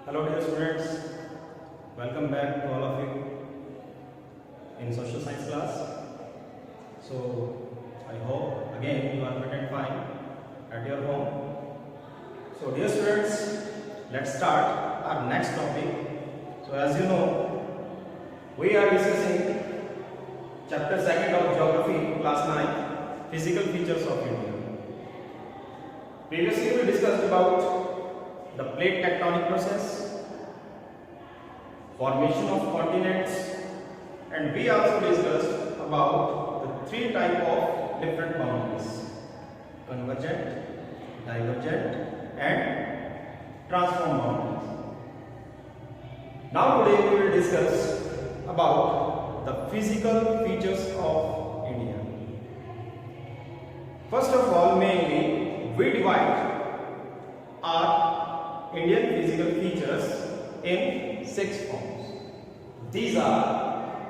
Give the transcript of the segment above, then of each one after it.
Hello dear students, welcome back to all of you in social science class. So I hope again you are fit and fine at your home. So dear students, let's start our next topic. So as you know, we are discussing chapter 2nd of Geography, class 9, Physical Features of India. Previously we discussed about the plate tectonic process, formation of continents, and we also discussed about the three types of different boundaries: convergent, divergent, and transform boundaries. Now today we will discuss about the physical features of India. First of all, mainly we divide our Indian physical features in 6 forms. These are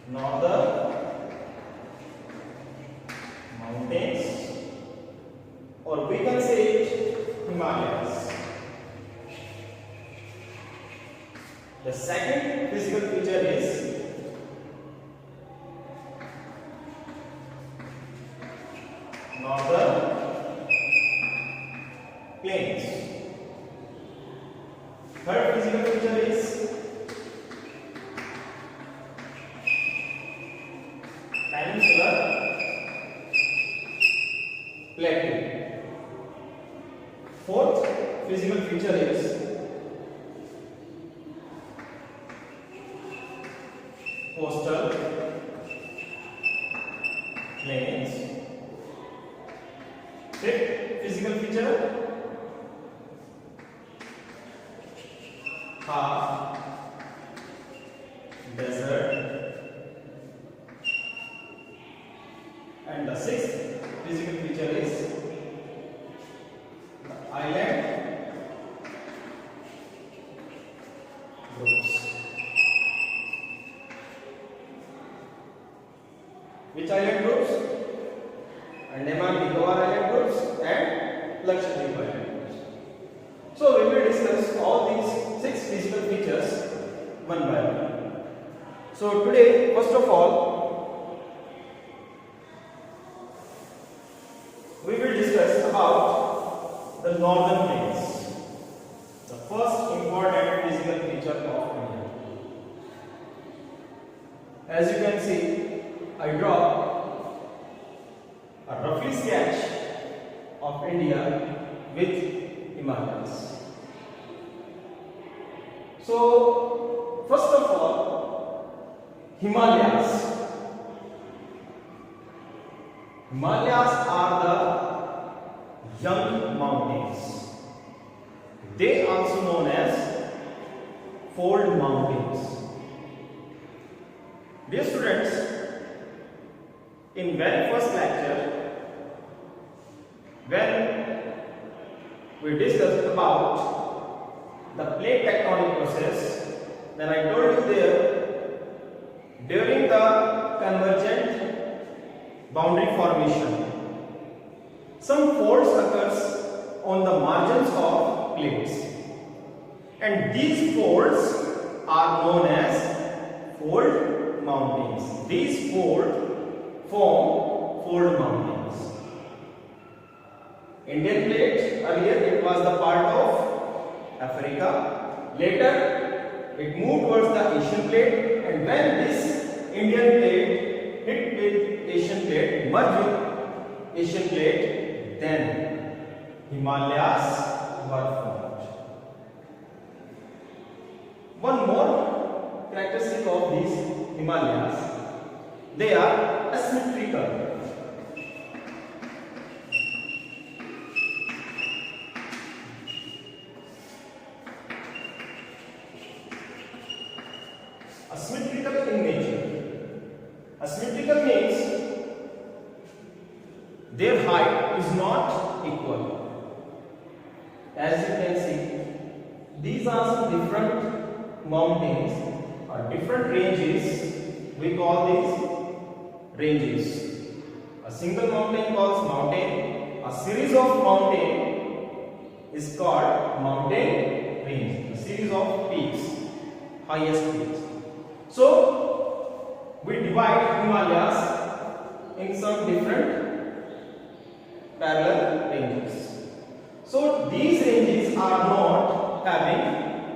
northern mountains, or we can say it Himalayas. The second physical feature is northern plains. Third physical feature is peninsular plateau. Fourth physical feature is coastal plains. Fifth physical feature, half desert. And the sixth physical feature is the island groups. Which island groups? Andaman Nicobar island groups and Lakshadweep island groups. So we will discuss all these 6 physical features one by one. So today, first of all, we will discuss about the northern plains, the first important physical feature of India. As you can see, I draw a roughly sketch of India with Himalayas. So, first of all, Himalayas. Himalayas are the young mountains. They also known as fold mountains. Dear students, in very first lecture, when we discussed about the plate tectonic process, then I told you there, during the convergent boundary formation, some folds occurs on the margins of plates, and these folds are known as fold mountains. These folds form fold mountains. Indian plate, earlier it was the part of Africa. Later it moved towards the Asian plate, and when this Indian plate hit with Asian plate, merged with Asian plate, then Himalayas were formed. One more characteristic of these Himalayas, they are asymmetrical. Asymmetrical in nature. Asymmetrical means their height is not equal. As you can see, these are some different mountains or different ranges. We call these ranges. A single mountain calls mountain, a series of mountain is called mountain range. A series of peaks, highest peaks. So we divide Himalayas in some different parallel ranges. So these ranges are not having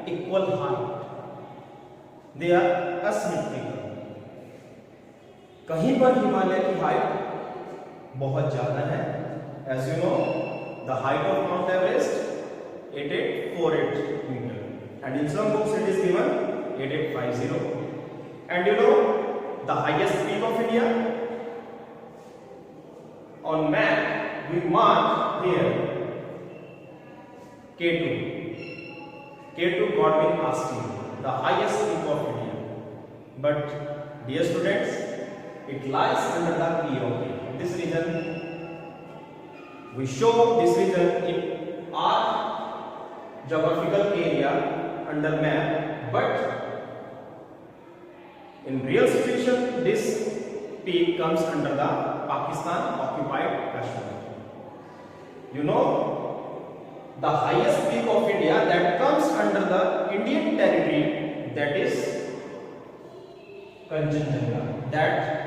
equal height. They are asymmetrical. कहीं पर हिमालय की height बहुत ज्यादा है. As you know, the height of Mount Everest 8848 meter, and in some books it is given 8850. And you know the highest peak of India? On map we mark here K2. K2 got been asking the highest peak of India. But dear students, it lies under the POK. This region, we show this region in our geographical area under map, but in real situation this peak comes under the Pakistan occupied Kashmir. You know, the highest peak of India that comes under the Indian territory, that is Kanchenjunga, that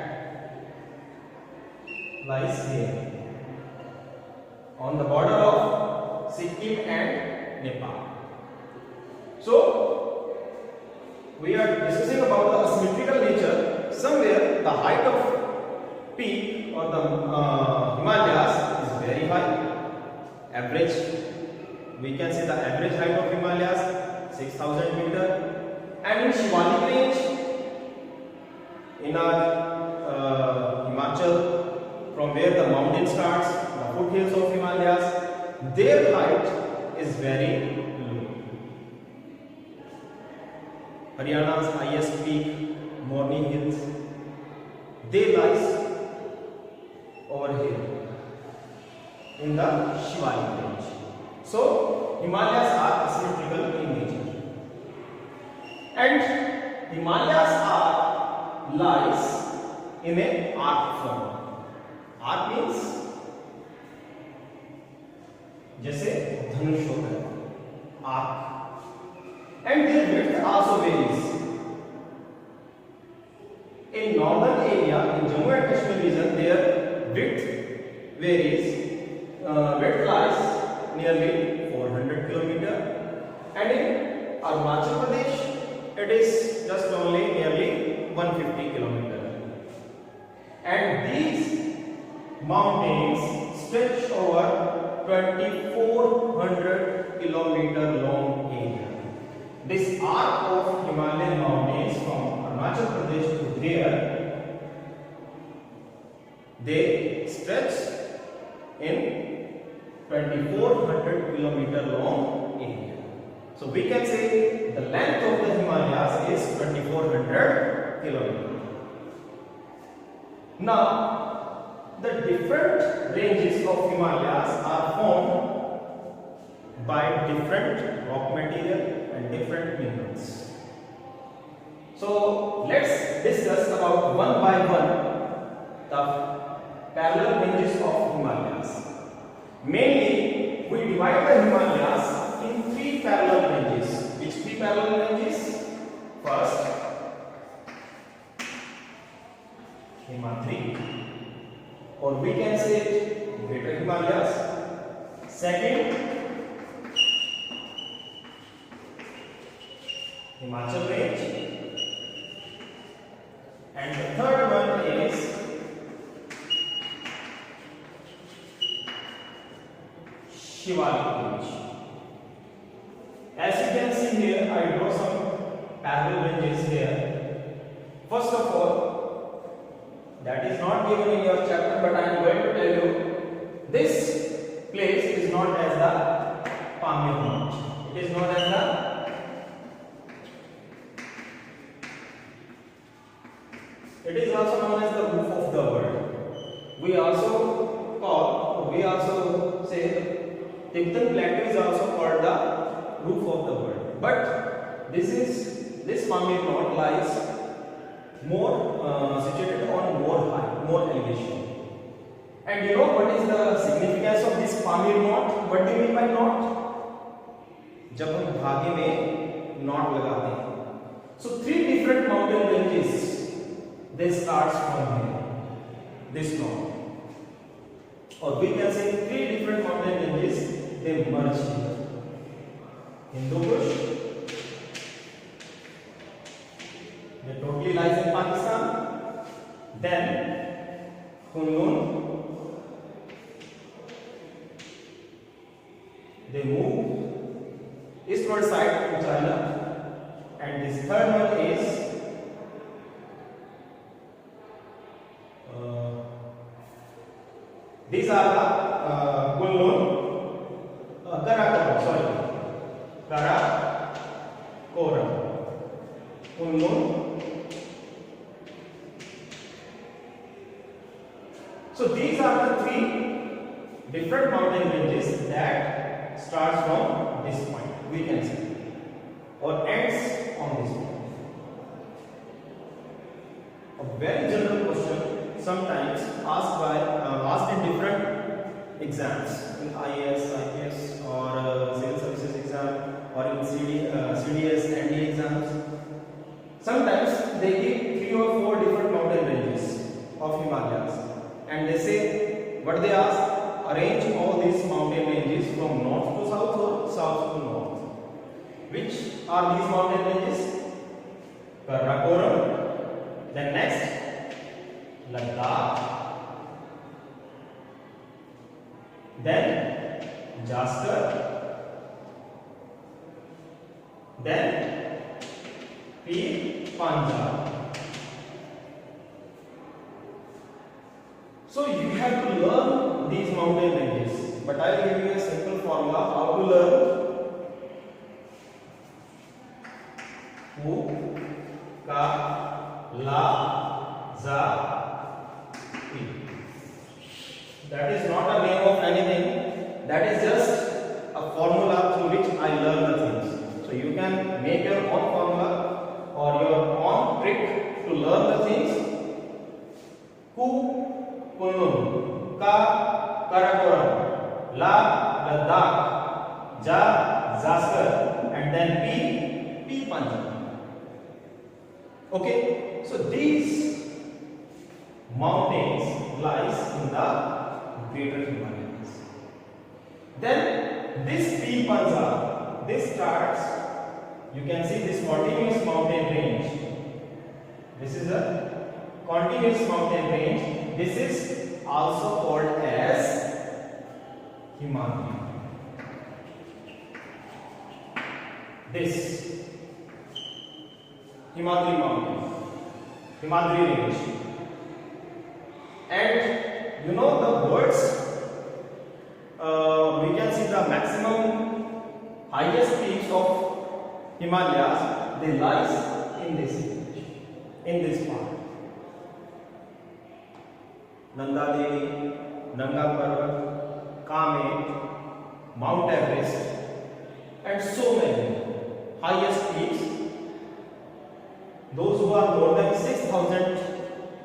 lies here on the border of Sikkim and Nepal. So we are discussing about the asymmetrical nature. Somewhere the height of peak or the Himalayas is very high. Average, we can say the average height of Himalayas 6000 meter, and in Shivalik range, in our Himachal, from where the mountain starts, the foothills of Himalayas, their height is very low. Haryana's highest peak, Morni Hills, they lies over here in the Shivalik range. So Himalayas are asymmetrical in nature, and Himalayas are lies in a arc form. Arc means जैसे धनुष होता है, arc, and their width also varies. In northern area, in Jammu and Kashmir region, their width varies. Width lies nearly 400 km, and in Arunachal Pradesh, it is just only nearly 150 km. And these mountains stretch over 2400 km long area. This arc of Himalayan mountains from Arunachal Pradesh to there, they stretch in 2400 km long area. So we can say the length of the Himalayas is 2400 km. Now, the different ranges of Himalayas are formed by different rock material and different minerals. So let's discuss about one by one the parallel ranges of Himalayas. Mainly, we divide the Himalayas in three parallel ranges. Which three parallel ranges? First, Himadri, or we can say it Greater Himalayas. Second, Himachal range, and the third one is Shivalik range. As you can see here, I draw some parallel ranges here. First of all, that is not given in your chapter, but I am going to tell you, this place is known as the Pamir Mount. It is known as it is also known as the roof of the world. We also say Tibetan Plateau is also called the roof of the world. But this Pamir Mount lies more situated on more high, more elevation. And you know what is the significance of is Pamir knot. What do you mean by knot? जब हम धागे में knot लगाते हैं. So 3 different mountain ranges. They starts from here. This knot. Or we can say 3 different mountain ranges. They merge here. Hindu Kush. They totally lies in Pakistan. Then Kunlun. They move eastward side to China, and this third one is these are the Kunlun, Karakoram. Sorry, Karakoram, Kunlun. So these are the 3 different mountain ranges that starts from this point, we can say, or ends on this point. A very general question, sometimes asked in different exams, in IAS, IPS, or civil services exam, or in CDS, ND exams. Sometimes they give 3 or 4 different mountain ranges of Himalayas, and they say, what they ask, arrange all these mountain ranges from north to south or south to north. Which are these mountain ranges? Karakoram. Then next, Ladakh. Then Jaskar. Then Pir Panjab. So you have to learn these mountain ranges, but I will give you a simple formula how to learn. Hu, Ka, La, Za, Pi. That is not a name of anything. That is just a formula through which I learn the things. So you can make your own formula or your own trick to learn the things. Hu, Kunlun, Ka, Karakoram, La, Ladakh, Ja, Jaskar, and then P, Panjab. Okay, so these mountains lies in the greater Himalayas. Then this P, Panjab, this starts, you can see this continuous mountain range. This is a continuous mountain range. This is also called as Himadri. This Himadri mountain, Himadri range. And you know the birds, we can see the maximum highest peaks of Himalayas, they lies in this range, in this part. Nanda Devi, Nanga Parvat, Kamet, Mount Everest, and so many highest peaks. Those who are more than 6,000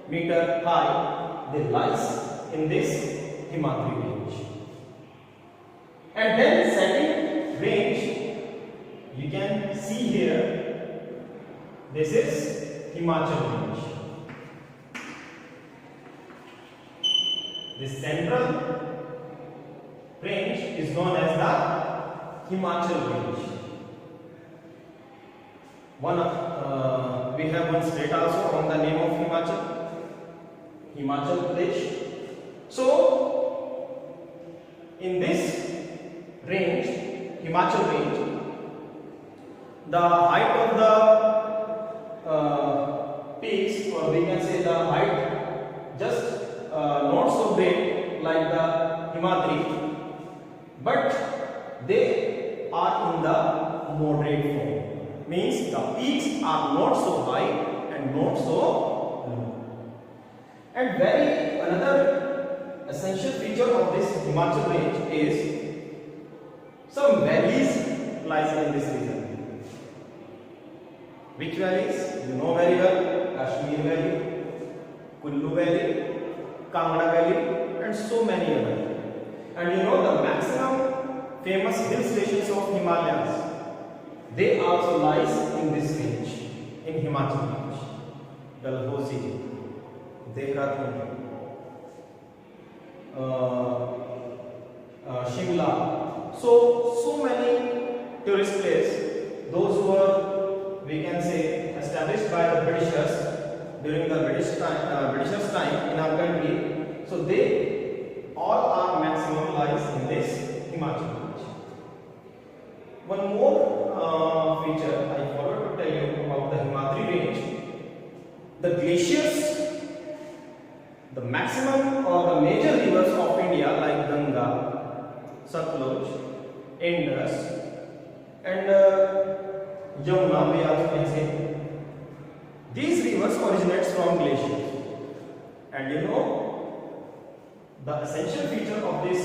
meter high, they lies in this Himadri range. And then second range, you can see here, this is Himachal range. This central range is known as the Himachal range. We have one state also on the name of Himachal, Himachal Pradesh. So, in this range, Himachal range, the height of the peaks, or we can say the height, just not so great like the Himadri, but they are in the moderate form. Means the peaks are not so high and not so low. And another essential feature of this Himachal range is some valleys lies in this region. Which valleys? You know very well. Kashmir Valley, Kullu Valley, Kangra Valley, and so many others. And you know the maximum famous hill stations of Himalayas, they also lies in this range, in Himachal range. Dalhousie, Dehradun, Shimla. So many tourist places, those who were, we can say, established by the Britishers during the Britishers time in our country. So they all are maximum lies in this Himachal range. One more feature I forgot to tell you about the Himadri range. The glaciers, the maximum or the major rivers of India like Ganga, Satluj, Indus and Yamuna, we also can say, these rivers originate from glaciers. And you know, the essential feature of this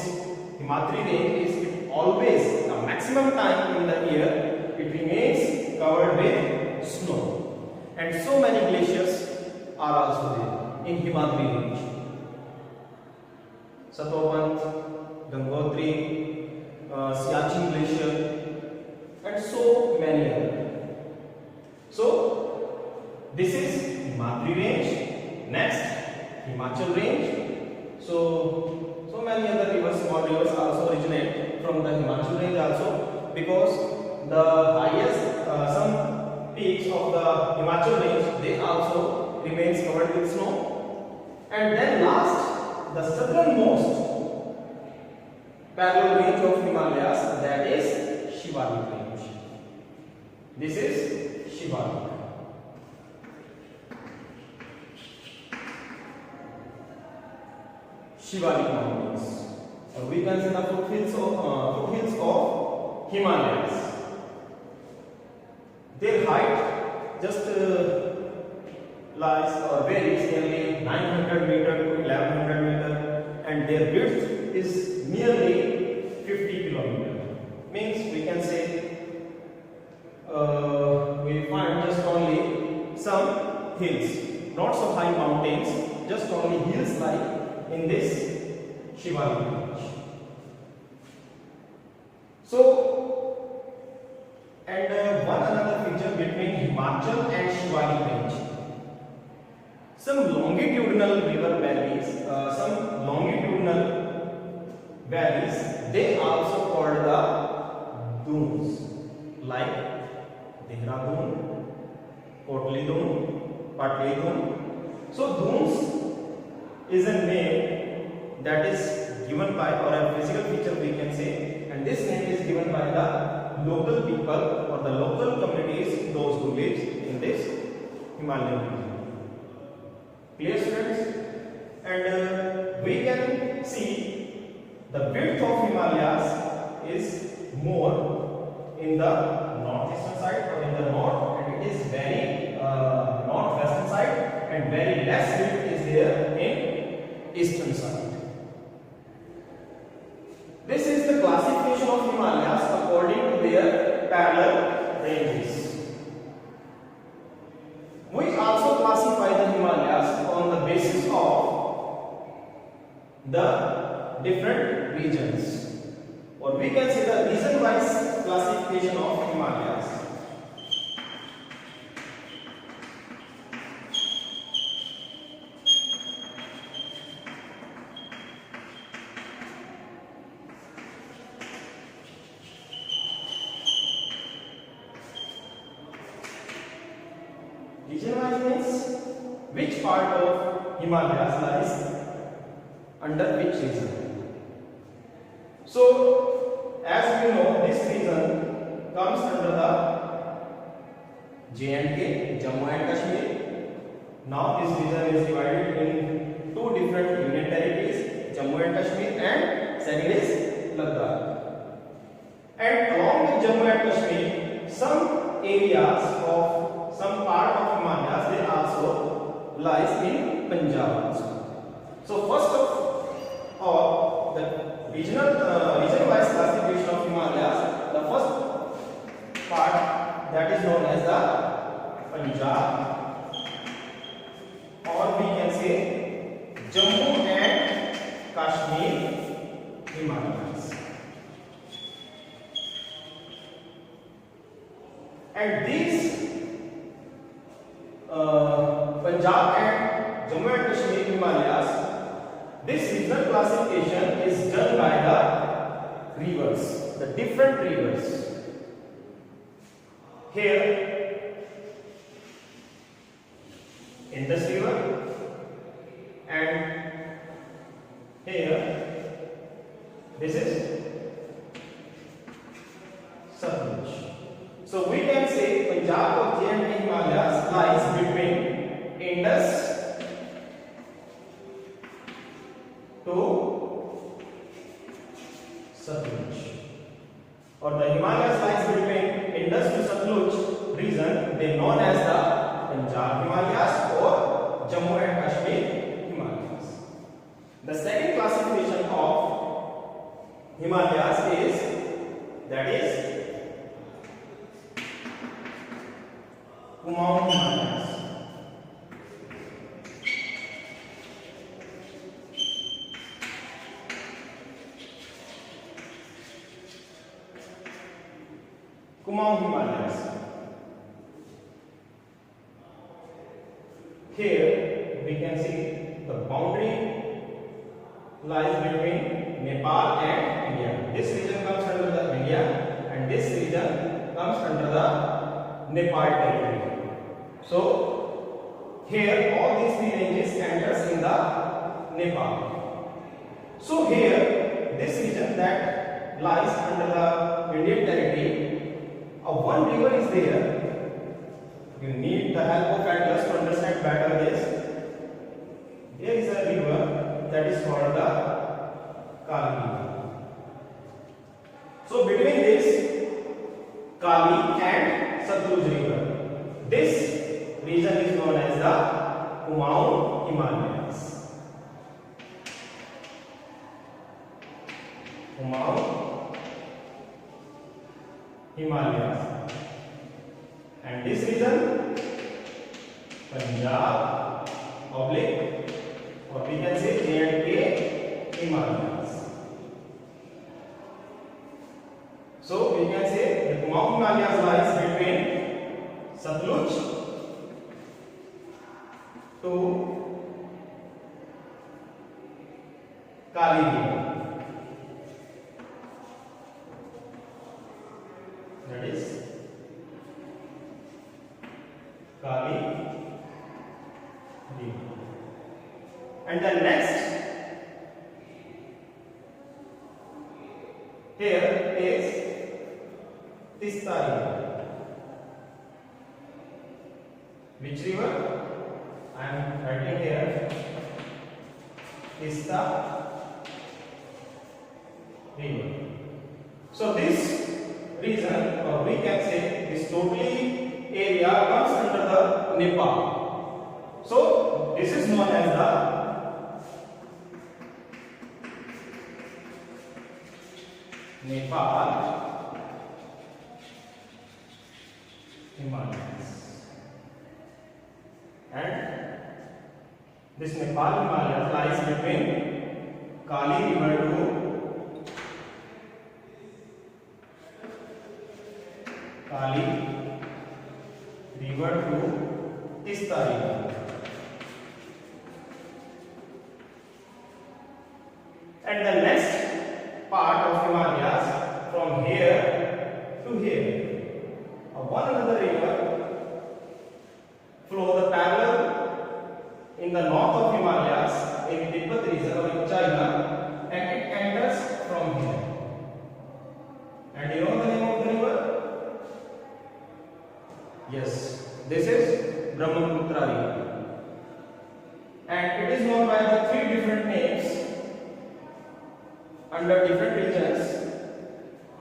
Himadri range is it always, the maximum time in the year, it remains covered with snow. And so many glaciers are also there in Himadri range. Satopant, Gangotri, Siachen Glacier, and so many others. So this is Himadri range. Next, Himachal range. So many other rivers, small rivers also originate from the Himachal range also, because the highest some peaks of the Himachal range, they also remains covered with snow. And then last, the southernmost parallel range of Himalayas, that is Shivalik range. This is Shivalik. Shivalik mountains, or we can say the foothills of Himalayas. Their height just lies or varies nearly 900 meter to 1100 meter, and their width is nearly 50 kilometer. Means we can say we find just only some hills, not so high mountains, just only hills like in this Shivalik range. So, and one another feature between Himachal and Shivalik range, some longitudinal river valleys, they also called the dunes, like Dehradun, Kotli Dun, Patli Dun. So dunes is a name that is given by, or a physical feature we can say, and this name is given by the local people or the local communities, those who live in this Himalayan region. Clear, students? And we can see the width of Himalayas is more in the northeastern side or in the north, and it is very northwestern side, and very less width is there in eastern side. This is the classification of Himalayas according to their parallel ranges. We also classify the Himalayas on the basis of the different regions, or we can say the region-wise classification of Himalayas. Region-wise means which part of Himalayas lies under which region. So, as we know, this region comes under the J&K, Jammu and Kashmir. Now, this region is divided in two different union territories, Jammu and Kashmir, and second is Ladakh. And along with Jammu and Kashmir, some areas of some part of Himalayas, they also lies in Punjab also. So first of all, the region-wise classification of Himalayas, the first part that is known as the Punjab, or we can say Jammu and Kashmir Himalayas. And these Punjab and Jammu and Kashmir Himalayas, this regional classification is done by the rivers, the different rivers. Here, Indus River, and here, this is Satluj. So we can say Punjab of J&K Himalayas lies between Indus to Satluj, or the Himalayas lies between Indus to Satluj region, they known as the Punjab Himalayas or Jammu and Kashmir Himalayas. The second classification of Himalayas is, that is, Kumaon Himalayas. Kumaon Himalayas. Here we can see the boundary lies between Nepal and India. This region comes under the India and this region comes under the Nepal territory. So here all these three ranges enters in the Nepal. So here this region that lies under the Indian territory, one river is there. You need the help of atlas to understand better this. There is a river that is called the Kali River. So between this Kali and Satluj river, this region is known as the Kumaon Himalayas. Kumaon Himalayas. And this region, Punjab, oblique, or we can say J&K Himalayas. So we can say the Kumaon Himalayas lies between Satluj to Kali River. That is Kali River. And then next, here is Tista River. Which river? I am writing here Tista River. So this region, or we can say this totally area comes under the Nepal. So this is known as the Nepal Himalayas. And this Nepal Himalayas lies between Kali River to Tista River. And the next part of Himalayas from here to here. One another river flow the parallel in the north of Himalayas in Tibet region or in China, and it enters from here. And you know the name of the river? Yes, this is Brahmaputra River. And it is known by the three different names under different regions.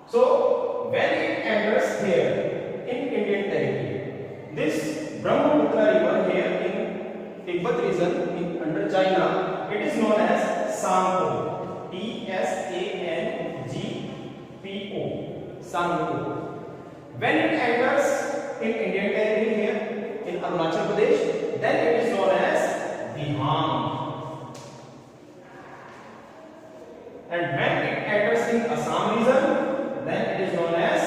So when it enters here in Indian territory, this Brahmaputra River here in Tibet region under China, it is known as Sangpo. T-S-A-N-G-P-O. Sangpo. When it enters in Indian territory here in Arunachal Pradesh, then it is known as Dihang. And when it enters in Assam region, then it is known as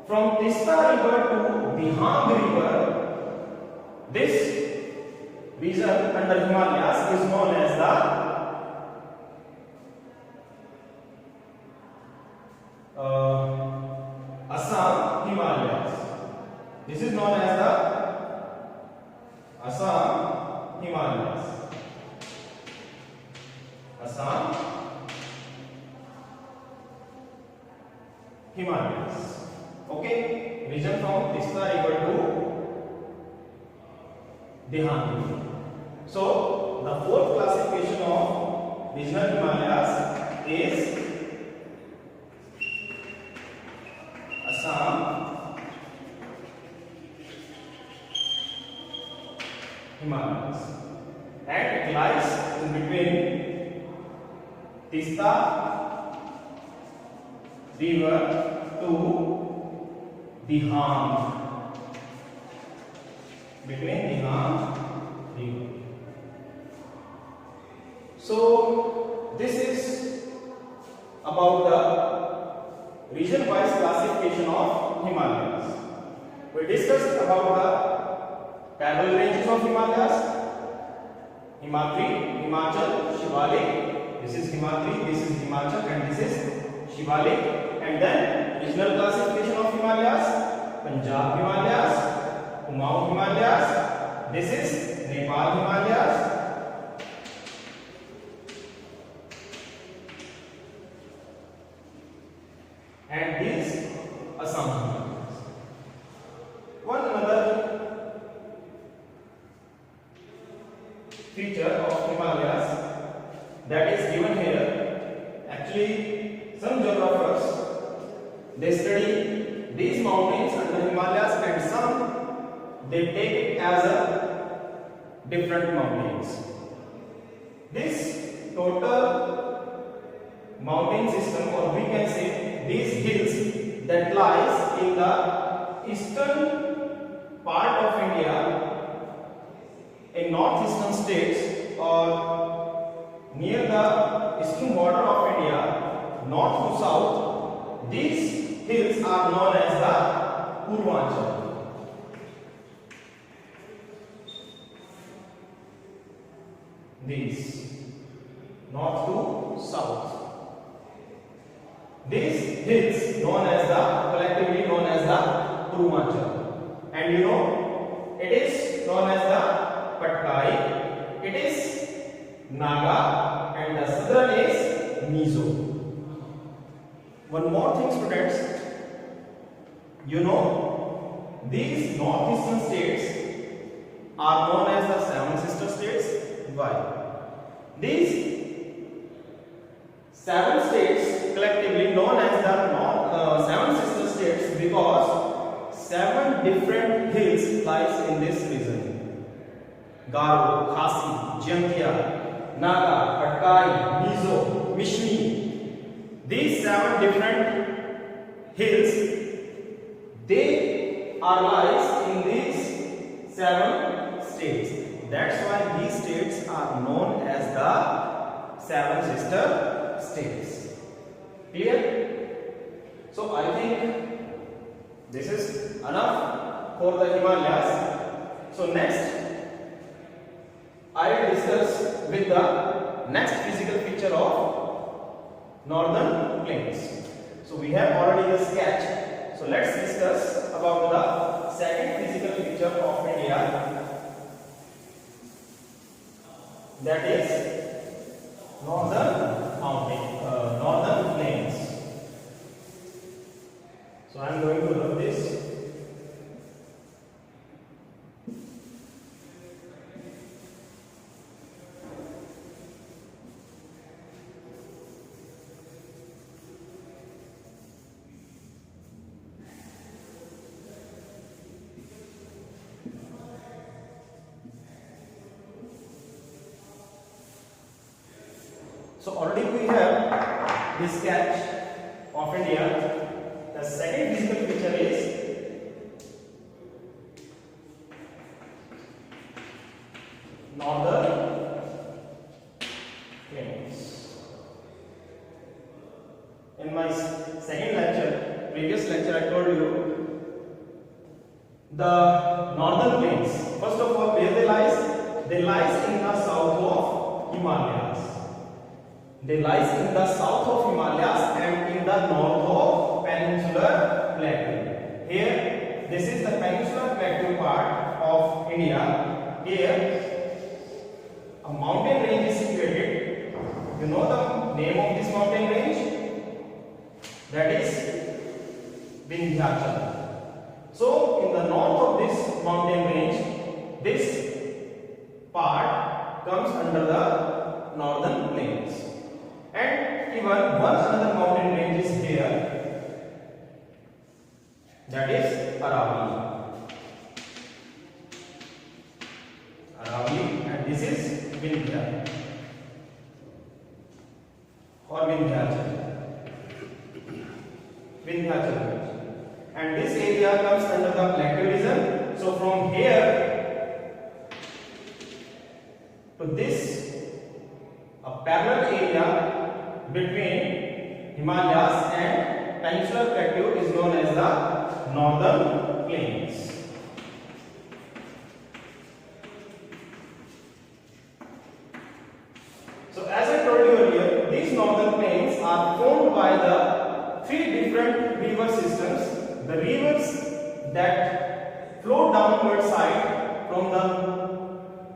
from Tista river to Dihang river, this region under Himalayas is known as the Assam Himalayas. This is known as the Assam Himalayas. Assam Himalayas. Okay, region from Tista river to Dihang river. So the fourth classification of regional Himalayas is Assam Himalayas, and it lies in between Tista river to Dihang, between Dihang river. So this is about the region-wise classification of Himalayas. We discussed about the parallel ranges of Himalayas: Himadri, Himachal, Shivalik. This is Himadri, this is Himachal, and this is Shivalik. And then regional classification of Himalayas: Punjab Himalayas, Kumaon Himalayas. This is Nepal Himalayas. And this Assam Himalayas. One another feature of Himalayas that is given here. Actually, some geographers, they study these mountains under Himalayas, and some they take it as a different mountains. This total mountain system, or we can say these hills that lies in the eastern part of India, in northeastern states, or near the eastern border of India, north to south, these hills are known as the Purvanchal. These north to south, these hills collectively known as the Purvanchal. And you know, it is known as the Patkai, it is Naga, and the southern is Mizo. One more thing, students, you know, these northeastern states are known as the Seven Sister States. Why? These seven states collectively known as the Seven Sister States because seven different hills lies in this region: Garo, Khasi, Jaintia, Naga, Patkai, Mizo, Mishmi. These seven different hills, they are lies in these seven states. That's why these states are known as the Seven Sister States. Clear? So I think this is enough for the Himalayas. So next I will discuss with the next physical feature of northern plains. So we have already the sketch. So let's discuss about the second physical feature of India, that is northern plains. So I am going to rub this. So already we have this sketch of India. The second physical feature is northern plains. In my second lecture, previous lecture, I told you the northern plains. First of all, where they lies? They lies in the south of Himalayas. They lies in the south of Himalayas and in the north of Peninsular Plateau. Here, this is the Peninsular Plateau part of India. Here, a mountain range is situated. You know the name of this mountain range? That is Vindhyachal. So, in the north of this mountain range, this part comes under the northern plains. And even one another mountain range is here, that is Aravalli. Aravalli, and this is Vindhya or Vindhyachal. Vindhyachal. And this area comes under the plateau region. So from here to this, a parallel area between Himalayas and Peninsular Plateau is known as the northern plains. So as I told you earlier, these northern plains are formed by the three different river systems. The rivers that flow downward side from the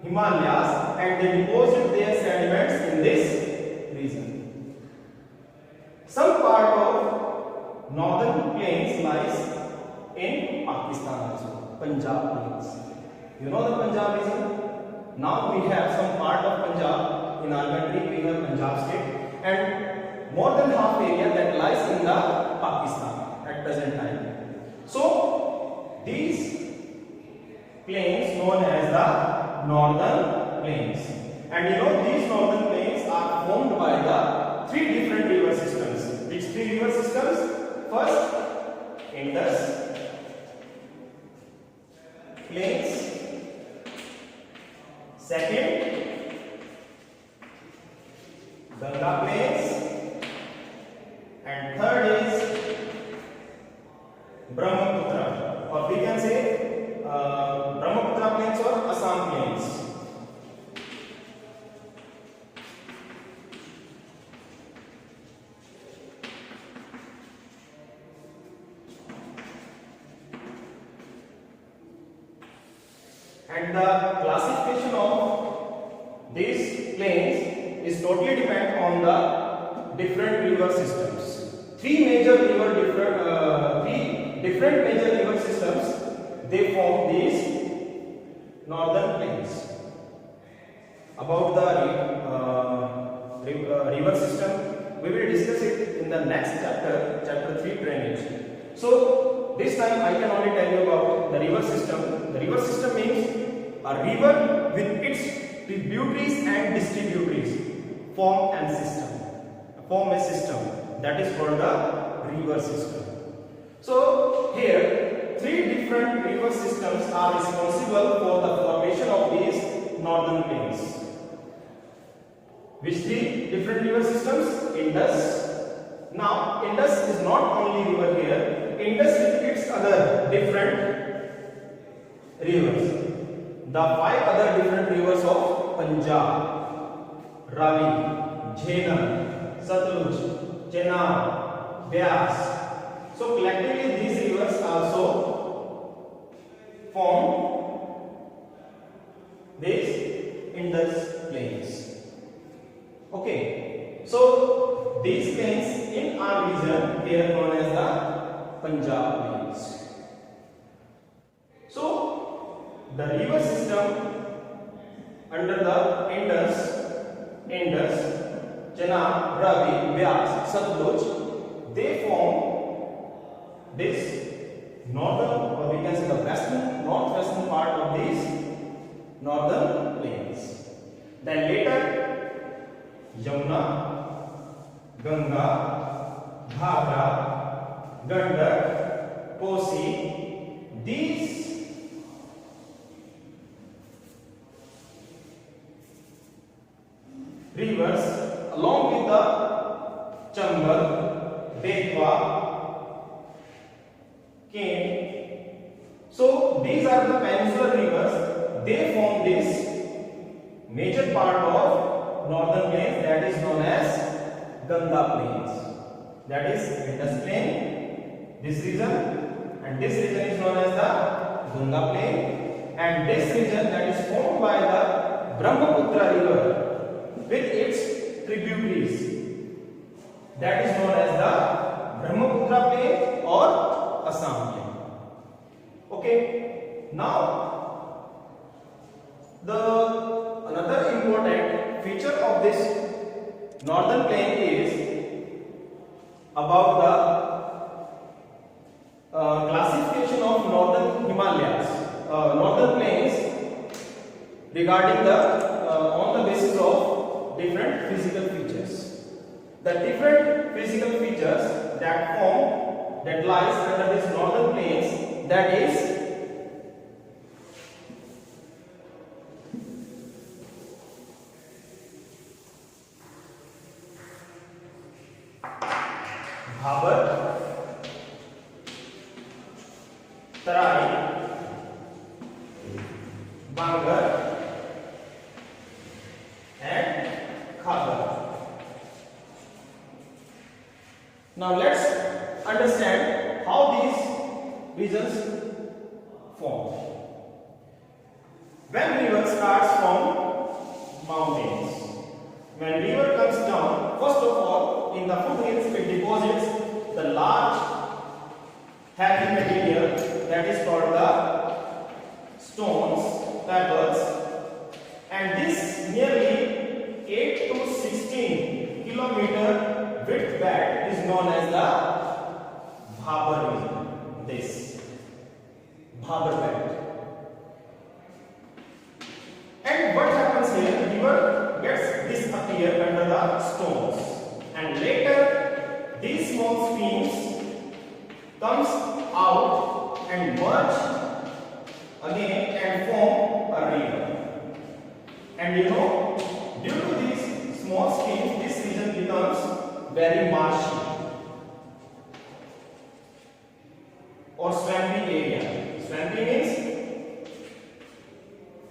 Himalayas and they deposit their sediments in this region. Some part of northern plains lies in Pakistan also, Punjab plains. You know the Punjab region? Now we have some part of Punjab in our country. We have Punjab state and more than half area that lies in the Pakistan at present time. So these plains known as the northern plains. And you know these northern plains are formed by the three different river systems. Which three river systems? First, Indus plains. Second, Ganga plains. And third is Brahmaputra, or we can say Brahmaputra plains or Assam plains. And the classification of these plains is totally depend on the different river systems. Three different major river systems, they form these northern plains. About the river system, we will discuss it in the next chapter, chapter 3, drainage. So this time I can only tell you about the river system. The river system means a river with its tributaries and distributaries form a system that is called the river system. So here three different river systems are responsible for the formation of these northern plains. Which three different river systems? Indus. Now Indus is not only river here, Indus with its other different rivers. The five other different rivers of Punjab, Ravi, Jhelum, Satluj, Chenab, Beas. So collectively these rivers also form these Indus plains. Okay, so these plains in our region they are known as the Punjab plains. So the river system under the Indus, Chenab, Ravi, Beas, Satluj, they form this northern, or we can say the northwestern part of these northern plains. Then later, Yamuna, Ganga, Ghaggar, Gandak, Kosi, these rivers along with the Chambal, Betwa, Kent, So these are the peninsular rivers. They form this major part of northern plains, that is known as Ganga plains. That is Indus plain, this region, and this region is known as the Ganga plain, and this region that is formed by the Brahmaputra river with its tributaries, that is known as the Brahmaputra plain or Assam plain. Okay, now another important feature of this northern plain is about the classification of northern Himalayas, northern plains, regarding the on the basis of different physical features. The different physical features that lies under this northern plains, that is Bhabar, Tarai, Bangar and Khabar. Now let's understand how these regions form. When river starts from mountains, when river comes down, first of all, in the foothills it deposits the large heavy material that is called the stones, pebbles, and this nearly 8 to 16 kilometer width bed is known as the Bhabar region. This Bhabar bed. And what happens here? The river gets disappear under the stones, and later these small streams comes out and merge again and form a river. And you know, due to these small streams, this region becomes very marshy or swampy area. Swampy means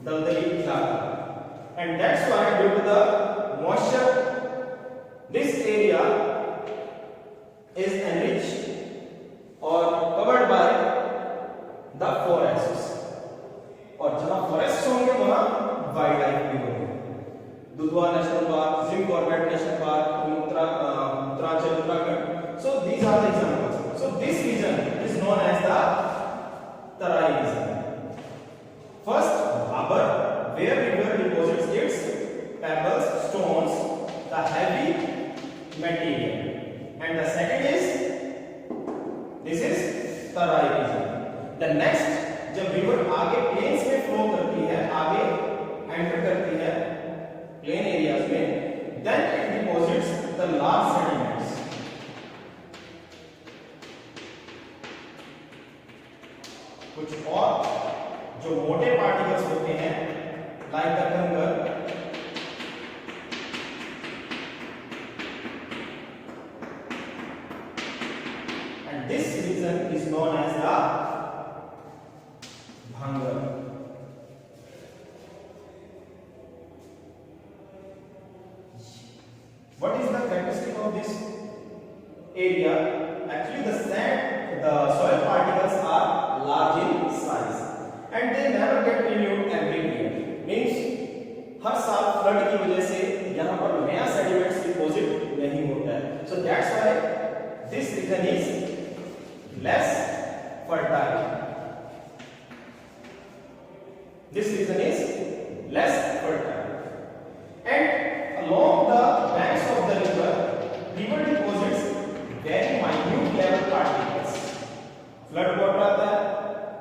daldali ilaka, and that's why due to the moisture, this area is enriched or covered by the forests. और जहाँ forests होंगे वहाँ wild life भी होगी. Dudhwa national park, Jim Corbett national park, Uttaranchal, Uttarakhand. So these are the examples. So this region is known as the Tarai region. First, Bhabar, where river deposits its pebbles, stones, the heavy material. And the second is, this is Tarai region. The next, जब river आगे planes में flow करती है, आगे enter करती है plain areas में, then it deposits the large sediments. कुछ और जो मोटे पार्टिकल्स होते हैं, like the कंकर, and this region is known as the Bhangar. What is the characteristic of this area? Actually, the soil particles are large in size and they never get renewed every year. Means हर साल flood की वजह से यहाँ पर नया sediments deposit नहीं होता है. So that's why this region is less fertile. This region is less fertile, and along the banks of the river deposits very minute level particles. Flood water आता है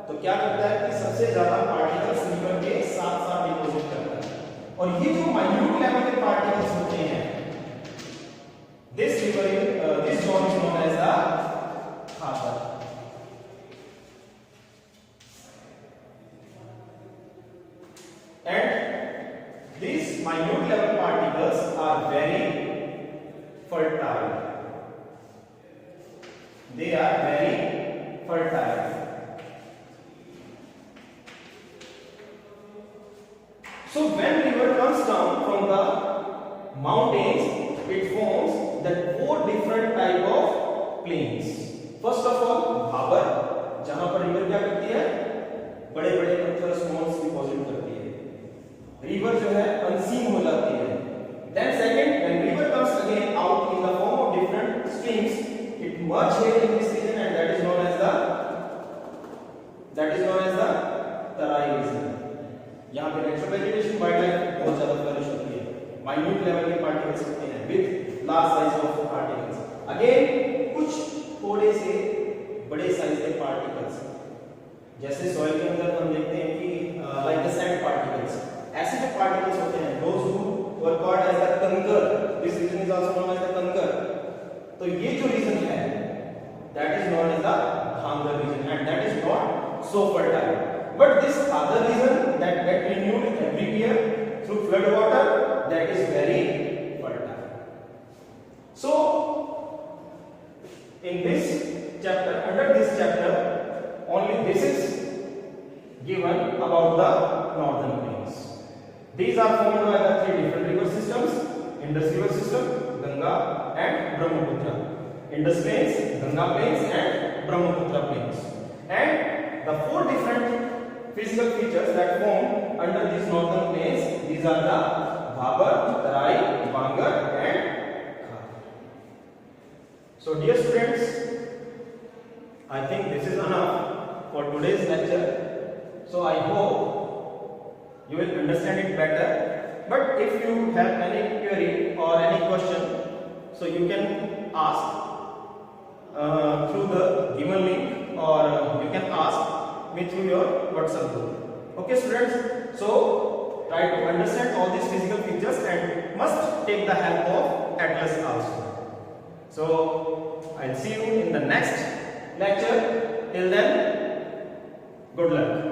तो क्या करता है कि सबसे ज्यादा पार्टिकल्स रिवर के साथ साथ डिपॉजिट करता है, और ये जो minute level के particles होते हैं, this zone is known as the Khabar. And these minute level particles are very fertile. They are very fertile. So when river comes down from the mountains, it forms the 4 different type of plains. First of all, Bhabar, जहां पर river क्या करती है, बड़े बड़े पत्थर stones deposit करती है, रिवर जो है अनसीन हो जाती है. Then second, when river comes again out in the form of different streams, it merge here in this region, and that is known as the Terai region. यहाँ पे natural vegetation, wild life बहुत ज्यादा flourish होती है. Minute level के particles होते हैं with large size of particles. Again कुछ थोड़े से बड़े साइज के पार्टिकल्स, जैसे सॉइल के अंदर हम देखते हैं कि लाइक द सैंड पार्टिकल्स, ऐसे जो पार्टिकल्स होते हैं, those who were called as the kankar, this region is also known as the kankar. तो ये जो रीजन है, that is known as the bhangar region, and that is not so fertile. But this other region that get renewed every year through flood water, that is very fertile. So in this chapter, under this chapter, only this is given about the northern plains. These are formed by the 3 different river systems: Indus river system, Ganga and Brahmaputra. Indus plains, Ganga plains and Brahmaputra plains. And the 4 different physical features that form under these northern plains, these are the Bhabar, Tarai, Bangar and Khar. So dear students, I think this is enough for today's lecture. So I hope you will understand it better. But if you have any query or any question, so you can ask through the given link, or you can ask me through your WhatsApp group. Okay students, so try to understand all these physical features and must take the help of atlas also. So I'll see you in the next lecture. Till then, good luck.